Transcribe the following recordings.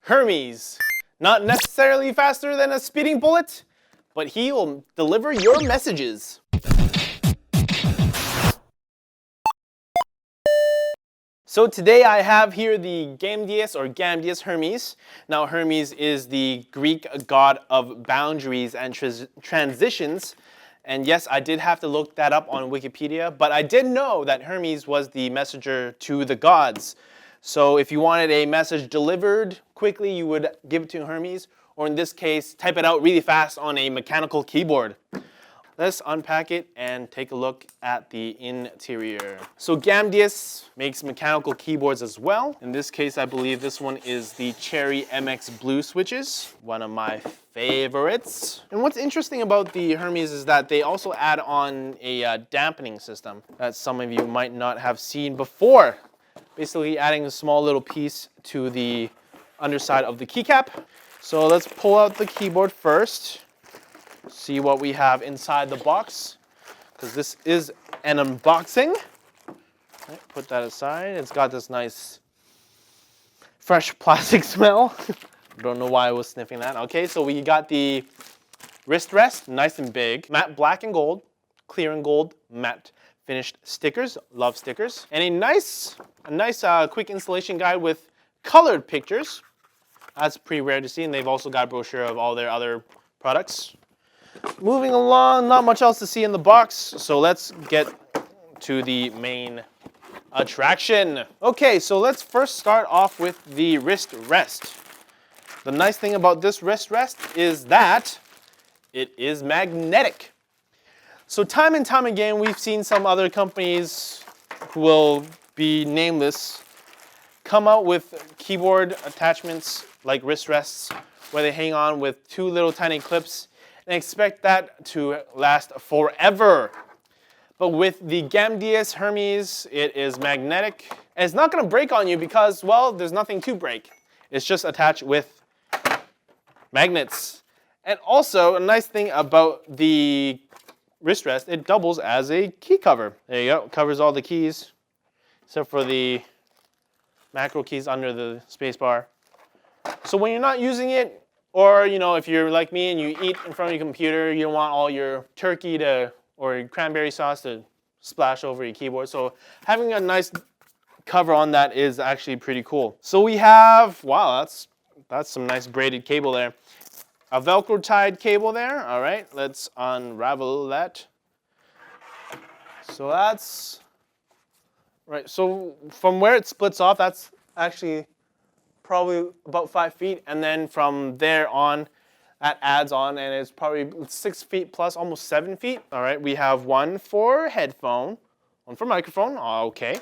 Hermes. Not necessarily faster than a speeding bullet, but he will deliver your messages. So today I have here the Gamdias Hermes. Now Hermes is the Greek god of boundaries and transitions. And yes, I did have to look that up on Wikipedia, but I did know that Hermes was the messenger to the gods. So if you wanted a message delivered quickly, you would give it to Hermes, or in this case, type it out really fast on a mechanical keyboard. Let's unpack it and take a look at the interior. So Gamdias makes mechanical keyboards as well. In this case, I believe this one is the Cherry MX Blue switches, one of my favorites. And what's interesting about the Hermes is that they also add on a dampening system that some of you might not have seen before. Basically adding a small little piece to the underside of the keycap. So let's pull out the keyboard first. See what we have inside the box, because this is an unboxing. Right, put that aside. It's got this nice fresh plastic smell. Don't know why I was sniffing that. Okay, so we got the wrist rest, nice and big, matte black and gold, clear and gold, matte finished stickers, love stickers, and a nice quick installation guide with colored pictures. That's pretty rare to see, and they've also got a brochure of all their other products. Moving along, not much else to see in the box, so let's get to the main attraction. Okay, so let's first start off with the wrist rest. The nice thing about this wrist rest is that it is magnetic. So time and time again, we've seen some other companies who will be nameless come out with keyboard attachments like wrist rests where they hang on with two little tiny clips and expect that to last forever. But with the Gamdias Hermes, it is magnetic. And it's not going to break on you because, well, there's nothing to break. It's just attached with magnets. And also, a nice thing about the wrist rest, it doubles as a key cover. There you go, it covers all the keys, except for the macro keys under the space bar. So when you're not using it, or if you're like me and you eat in front of your computer, you don't want all your turkey or your cranberry sauce to splash over your keyboard. So having a nice cover on that is actually pretty cool. So we have, wow, that's some nice braided cable there. A Velcro tied cable there. All right, let's unravel that. So that's right. So from where it splits off, that's actually probably about 5 feet, and then from there on, that adds on, and it's probably 6 feet plus, almost 7 feet. All right, we have one for headphone, one for microphone. Okay,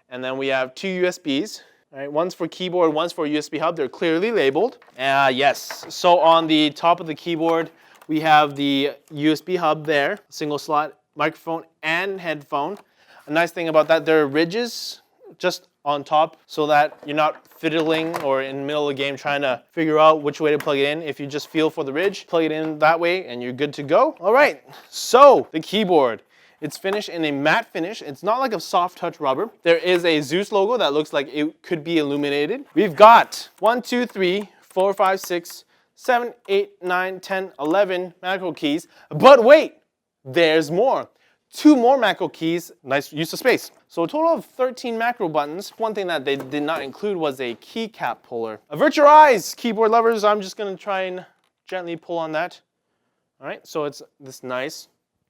and then we have two USBs. All right, one's for keyboard, one's for USB hub. They're clearly labeled. Yes, so on the top of the keyboard, we have the USB hub there, single slot microphone and headphone. A nice thing about that, there are ridges just on top so that you're not fiddling or in the middle of the game trying to figure out which way to plug it in. If you just feel for the ridge, plug it in that way and you're good to go. All right, so the keyboard. It's finished in a matte finish. It's not like a soft touch rubber. There is a Zeus logo that looks like it could be illuminated. We've got 1, 2, 3, 4, 5, 6, 7, 8, 9, 10, 11 macro keys. But wait, there's more. 2 more macro keys, nice use of space. So a total of 13 macro buttons. One thing that they did not include was a keycap puller. Avert your eyes, keyboard lovers. I'm just gonna try and gently pull on that. All right, so it's this nice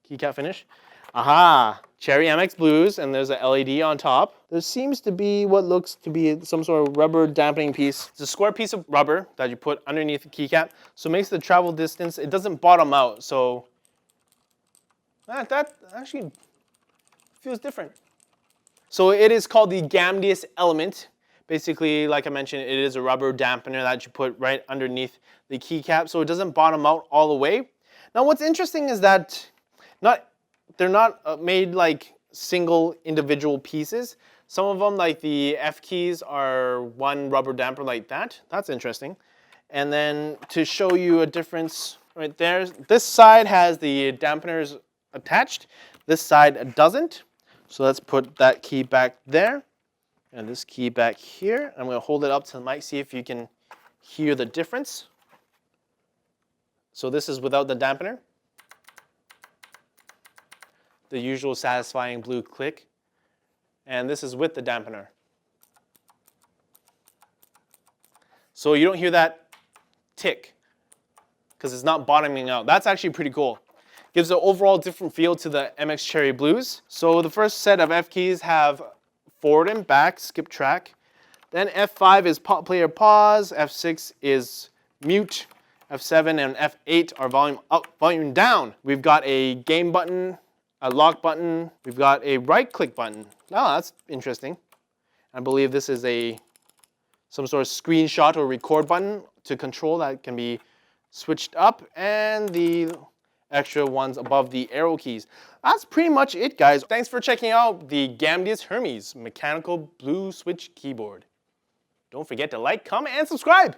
keycap finish. Aha, Cherry MX Blues, and there's a LED on top. There seems to be what looks to be some sort of rubber dampening piece. It's a square piece of rubber that you put underneath the keycap, so it makes the travel distance, it doesn't bottom out, so that actually feels different. So it is called the Gamdias Element. Basically, like I mentioned, it is a rubber dampener that you put right underneath the keycap, so it doesn't bottom out all the way. Now what's interesting is that they're not made like single individual pieces. Some of them, like the F keys, are one rubber damper like that. That's interesting. And then to show you a difference right there, this side has the dampeners attached. This side doesn't. So let's put that key back there and this key back here. I'm going to hold it up to the mic, see if you can hear the difference. So this is without the dampener. The usual satisfying blue click. And this is with the dampener. So you don't hear that tick because it's not bottoming out. That's actually pretty cool. Gives an overall different feel to the MX Cherry Blues. So the first set of F keys have forward and back, skip track. Then F5 is player pause, F6 is mute, F7 and F8 are volume up, volume down. We've got a game button, a lock button, we've got a right click button. Oh, that's interesting. I believe this is some sort of screenshot or record button to control that can be switched up, and the extra ones above the arrow keys. That's pretty much it, guys. Thanks for checking out the Gamdias Hermes mechanical blue switch keyboard. Don't forget to like, comment, and subscribe.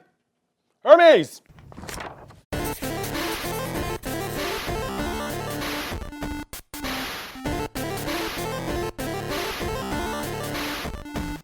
Hermes!